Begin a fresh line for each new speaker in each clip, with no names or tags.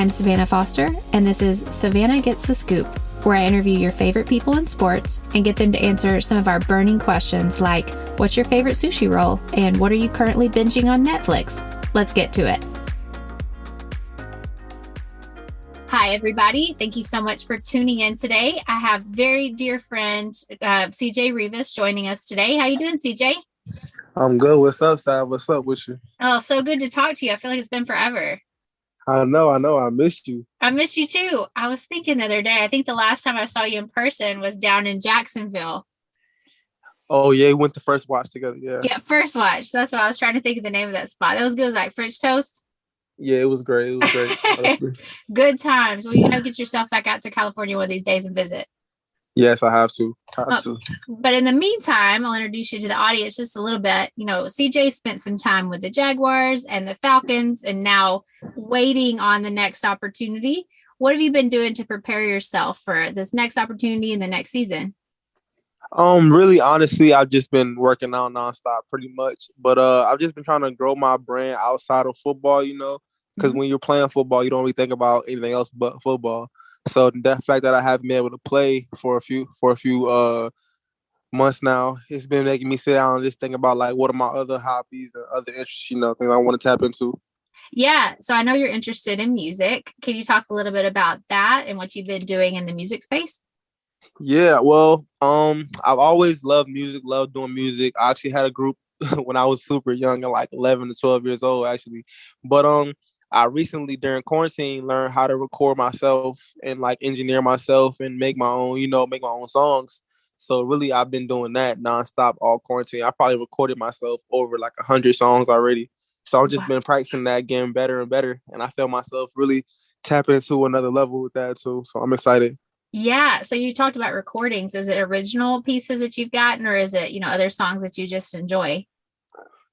I'm Savannah Foster, and this is Savannah Gets the Scoop, where I interview your favorite people in sports and get them to answer some of our burning questions like, what's your favorite sushi roll? And what are you currently binging on Netflix? Let's get to it. Hi, everybody. Thank you so much for tuning in today. I have very dear friend CJ Rivas joining us today. How you doing, CJ?
I'm good. What's up, Sav? What's up with you?
Oh, so good to talk to you. I feel like it's been forever.
I know. I missed you.
I missed you too. I was thinking the other day, I think the last time I saw you in person was down in Jacksonville.
Oh, yeah. We went to First Watch together. Yeah.
Yeah, First Watch. That's what I was trying to think of the name of that spot. That was good. It was like French toast.
Yeah, it was great. It was great.
Good times. Well, you know, get yourself back out to California one of these days and visit.
Yes, I have to.
But in the meantime, I'll introduce you to the audience just a little bit. You know, CJ spent some time with the Jaguars and the Falcons and now waiting on the next opportunity. What have you been doing to prepare yourself for this next opportunity in the next season?
Really, honestly, I've just been working out nonstop pretty much. But I've just been trying to grow my brand outside of football, because when you're playing football, you don't really think about anything else but football. So the fact that I haven't been able to play for a few months now, it's been making me sit down and just think about like what are my other hobbies and other interests, things I want to tap into.
Yeah. So I know you're interested in music. Can you talk a little bit about that and what you've been doing in the music space?
Yeah, well, I've always loved music, loved doing music. I actually had a group when I was super young, at like 11 to 12 years old, actually. But I recently during quarantine learned how to record myself and like engineer myself and make my own, make my own songs. So really, I've been doing that nonstop all quarantine. I probably recorded myself over like 100 songs already. So I've just been practicing that, getting better and better, and I feel myself really tapping into another level with that too. So I'm excited.
Yeah. So you talked about recordings. Is it original pieces that you've gotten, or is it, other songs that you just enjoy?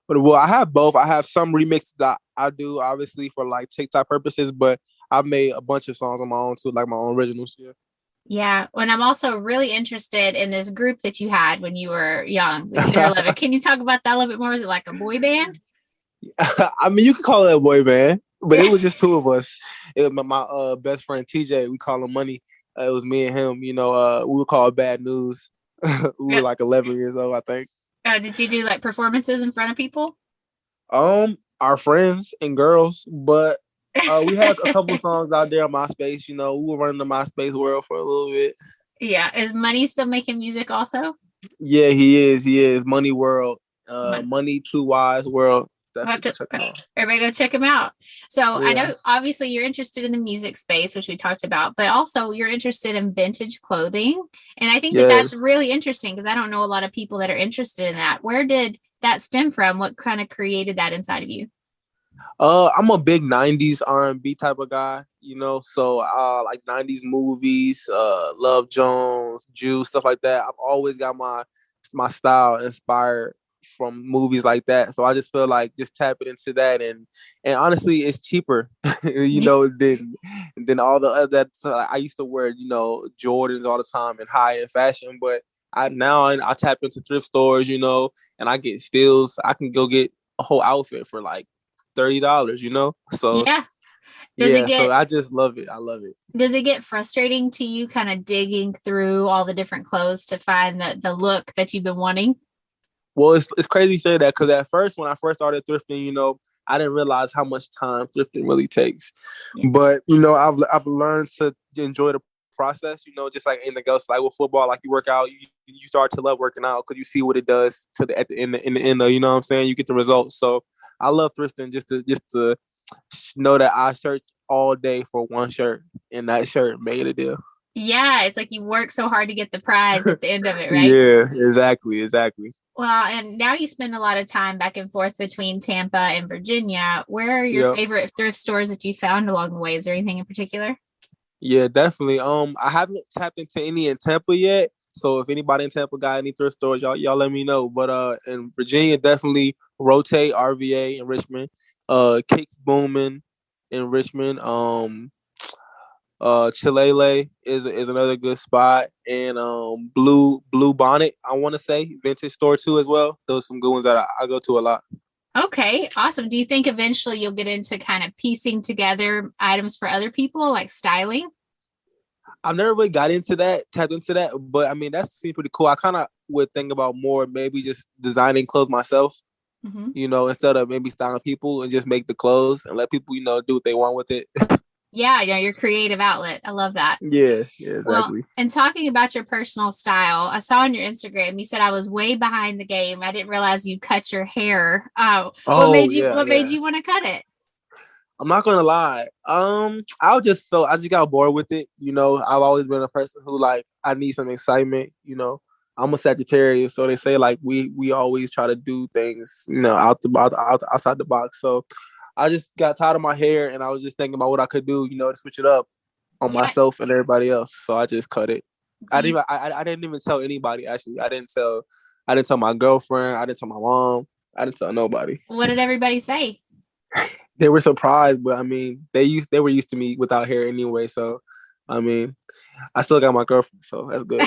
But well, I have both. I have some remixes that I do, obviously, for like TikTok purposes, but I've made a bunch of songs on my own too, like my own originals. Yeah.
Yeah. And I'm also really interested in this group that you had when you were young, the 10 or 11. Can you talk about that a little bit more? Was it like a boy band?
I mean, you could call it a boy band, but it was just two of us. It was my best friend TJ. We call him Money. It was me and him. We were called Bad News. We were like 11 years old, I think.
Did you do like performances in front of people?
Our friends and girls, but we had a couple songs out there on MySpace. We were running the MySpace world for a little bit.
Yeah. Is Money still making music also?
Yeah, he is. He is. Money World. Money Too Wise World.
Everybody go check him out. So yeah. I know obviously you're interested in the music space, which we talked about, but also you're interested in vintage clothing. And I think that's really interesting because I don't know a lot of people that are interested in that. Where did that stem from? What kind of created that inside of you?
I'm a big 90s R&B type of guy, so like 90s movies, Love Jones, Juice, stuff like that. I've always got my style inspired from movies like that. So I just feel like just tapping into that and honestly it's cheaper, than all the other. So I used to wear, Jordans all the time and high-end fashion, but I tap into thrift stores, and I get steals. I can go get a whole outfit for like $30, So
yeah.
So I just love it. I love it.
Does it get frustrating to you kind of digging through all the different clothes to find the look that you've been wanting?
Well, it's crazy to say that because at first, when I first started thrifting, I didn't realize how much time thrifting really takes. Yeah. But, I've learned to enjoy the process, just like anything else, like with football, like you work out, you start to love working out because you see what it does at the end, you know what I'm saying? You get the results. So I love thrifting just to know that I searched all day for one shirt and that shirt made a deal.
Yeah, it's like you work so hard to get the prize at the end of it, right?
Yeah, exactly.
Well, and now you spend a lot of time back and forth between Tampa and Virginia. Where are your favorite thrift stores that you found along the way? Is there anything in particular?
Yeah, definitely. I haven't tapped into any in Tampa yet. So if anybody in Tampa got any thrift stores, y'all let me know. But in Virginia, definitely Rotate, RVA in Richmond. Kicks Booming in Richmond. Chilele is another good spot, and Blue Bonnet, I want to say, vintage store too as well. Those are some good ones that I go to a lot.
Okay, awesome. Do you think eventually you'll get into kind of piecing together items for other people, like styling?
I've never really got into that, tapped into that, but I mean that seems pretty cool. I kind of would think about more maybe just designing clothes myself,
Hmm.
instead of maybe styling people and just make the clothes and let people, do what they want with it.
Yeah, your creative outlet. I love that.
Yeah, yeah,
Well,
exactly.
and talking about your personal style, I saw on your Instagram you said I was way behind the game. I didn't realize you cut your hair. What
Oh
made you
yeah,
what made
yeah.
you want to cut it?
I'm not gonna lie. I just got bored with it. I've always been a person who like I need some excitement. I'm a Sagittarius, so they say like we always try to do things, outside the box. So I just got tired of my hair, and I was just thinking about what I could do, to switch it up on
Yeah.
myself and everybody else. So I just cut it.
Do
I
you,
didn't. I didn't even tell anybody. Actually, I didn't tell. I didn't tell my girlfriend. I didn't tell my mom. I didn't tell nobody.
what did everybody say?
They were surprised, but I mean, they were used to me without hair anyway. So, I mean, I still got my girlfriend, so that's good.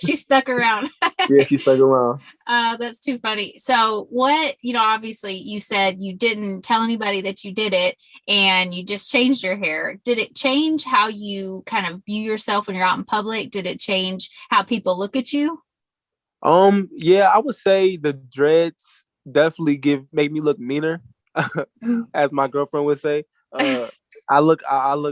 She stuck around.
Yeah, she stuck around.
That's too funny. So, what, obviously you said you didn't tell anybody that you did it and you just changed your hair. Did it change how you kind of view yourself when you're out in public? Did it change how people look at you?
Yeah, I would say the dreads definitely make me look meaner, as my girlfriend would say. Uh, I look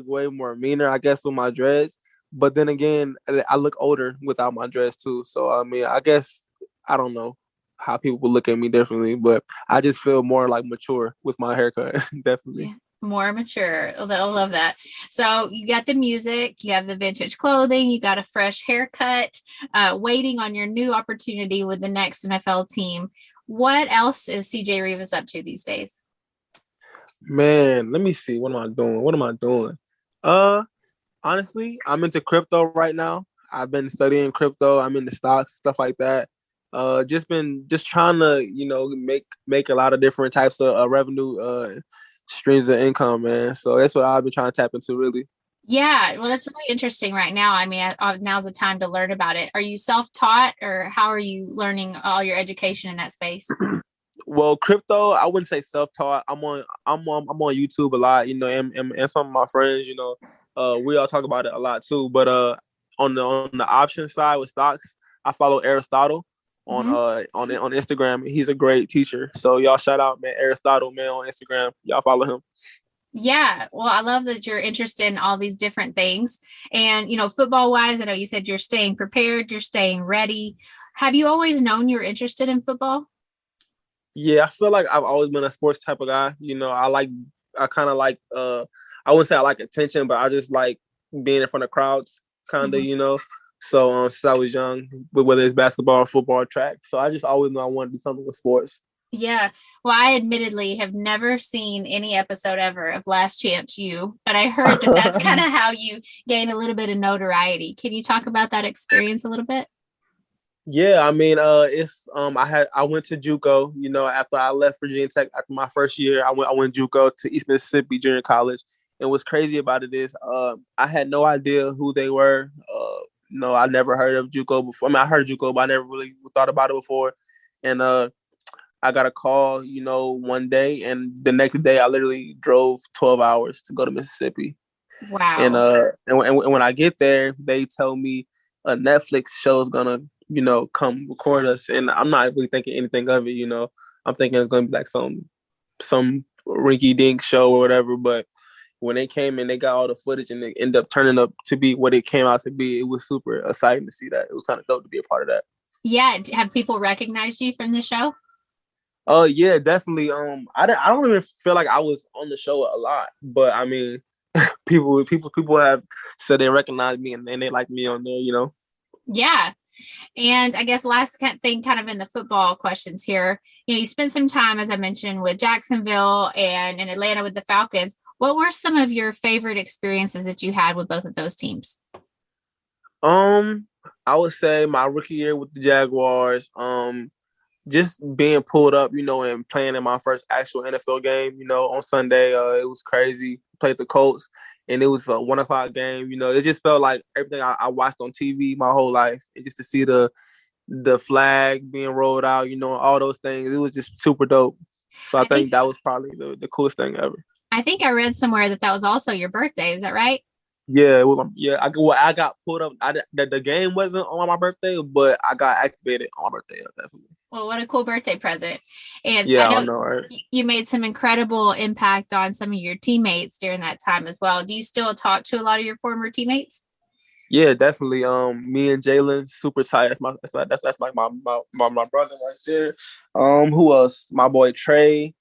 way more meaner, I guess, with my dreads. But then again, I look older without my dreads too. So I mean, I guess I don't know how people will look at me differently, but I just feel more like mature with my haircut, definitely.
Yeah, more mature. Oh, I love that. So you got the music, you have the vintage clothing, you got a fresh haircut, waiting on your new opportunity with the next NFL team. What else is CJ Rivas up to these days?
Man, let me see. What am I doing? What am I doing? Uh, Honestly, I'm into crypto right now. I've been studying crypto. I'm into stocks, stuff like that. Just trying to, make a lot of different types of revenue streams of income, man. So that's what I've been trying to tap into, really.
Yeah, well, that's really interesting right now. I mean, now's the time to learn about it. Are you self-taught, or how are you learning all your education in that space?
Well, crypto, I wouldn't say self-taught. I'm on YouTube a lot, and some of my friends, we all talk about it a lot too. But on the option side with stocks, I follow Aristotle
Mhm.
on Instagram. He's a great teacher. So y'all shout out, man, Aristotle, man, on Instagram. Y'all follow him.
Yeah, well, I love that you're interested in all these different things. And, football wise, I know you said you're staying prepared, you're staying ready. Have you always known you're interested in football?
Yeah, I feel like I've always been a sports type of guy. I kind of like, I wouldn't say I like attention, but I just like being in front of crowds, kind of,
Mhm.
So since I was young, whether it's basketball, football, track, so I just always know I want to do something with sports.
Yeah. Well, I admittedly have never seen any episode ever of Last Chance U, but I heard that that's kind of how you gain a little bit of notoriety. Can you talk about that experience a little bit?
Yeah, I mean, it's I went to JUCO. After I left Virginia Tech after my first year, I went JUCO to East Mississippi Junior College. And what's crazy about it is, I had no idea who they were. No, I never heard of JUCO before. I mean, I heard JUCO, but I never really thought about it before. And I got a call, one day, and the next day I literally drove 12 hours to go to Mississippi. And
Wow.
when I get there, they tell me a Netflix show is gonna, come record us, and I'm not really thinking anything of it. I'm thinking it's gonna be like some rinky dink show or whatever. But when they came and they got all the footage and it ended up turning up to be what it came out to be, it was super exciting to see that. It was kind of dope to be a part of that.
Yeah. Have people recognized you from the show?
Oh yeah, definitely. I don't even feel like I was on the show a lot, but I mean, people have said they recognize me and they like me on there.
Yeah. And I guess last thing, kind of in the football questions here, you spent some time, as I mentioned, with Jacksonville and in Atlanta with the Falcons. What were some of your favorite experiences that you had with both of those teams?
Um, I would say my rookie year with the Jaguars, just being pulled up, and playing in my first actual NFL game, on Sunday, it was crazy. Played the Colts, and it was a 1 o'clock game. It just felt like everything I watched on TV my whole life, and just to see the flag being rolled out, all those things. It was just super dope. So I think that was probably the coolest thing ever.
I think I read somewhere that was also your birthday. Is that right?
Yeah, I got pulled up. The game wasn't on my birthday, but I got activated on my birthday, definitely.
Well, what a cool birthday present. And
yeah, I know, right?
You made some incredible impact on some of your teammates during that time as well. Do you still talk to a lot of your former teammates?
Yeah, definitely. Me and Jalen, super tight. That's my brother right there. Who else? My boy Trey,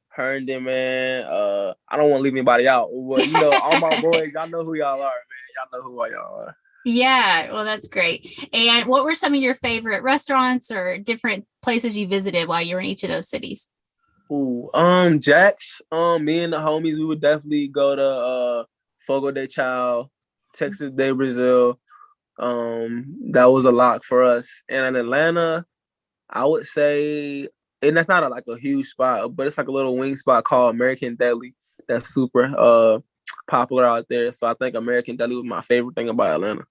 Herndon, man. I don't want to leave anybody out. But all my boys, y'all know who y'all are, man. Y'all know who y'all are.
Yeah, well, that's great. And what were some of your favorite restaurants or different places you visited while you were in each of those cities?
Ooh, Jack's. Me and the homies, we would definitely go to Fogo de Chao, Texas de Brazil. That was a lock for us. And in Atlanta, I would say, and that's not a huge spot, but it's like a little wing spot called American Deli. That's super popular out there. So I think American Deli was my favorite thing about Atlanta.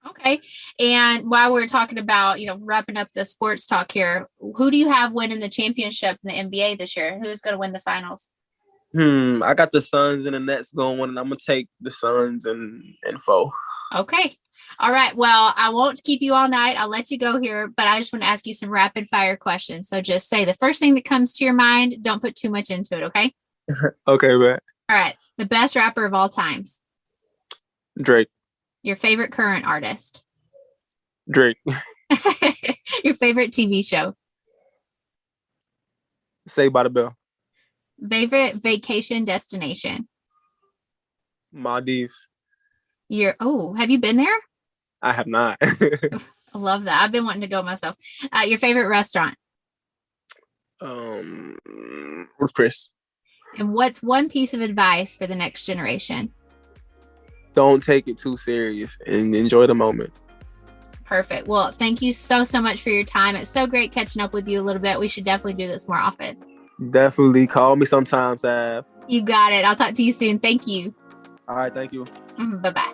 Okay. And while we're talking about, wrapping up the sports talk here, who do you have winning the championship in the NBA this year? Who's going to win the finals?
I got the Suns and the Nets going, and I'm going to take the Suns and 4.
Okay. All right. Well, I won't keep you all night. I'll let you go here, but I just want to ask you some rapid fire questions. So just say the first thing that comes to your mind. Don't put too much into it. Okay.
Okay, man.
All right. The best rapper of all times.
Drake.
Your favorite current artist.
Drake.
Your favorite TV show.
Saved by the Bell.
Favorite vacation destination.
Maldives.
Have you been there?
I have not.
I love that. I've been wanting to go myself. Your favorite restaurant.
Ruth Chris.
And what's one piece of advice for the next generation?
Don't take it too serious and enjoy the moment.
Perfect. Well, thank you so much for your time. It's so great catching up with you a little bit. We should definitely do this more often.
Definitely call me sometime, Sav.
You got it. I'll talk to you soon. Thank you.
All right. Thank you.
Bye-bye.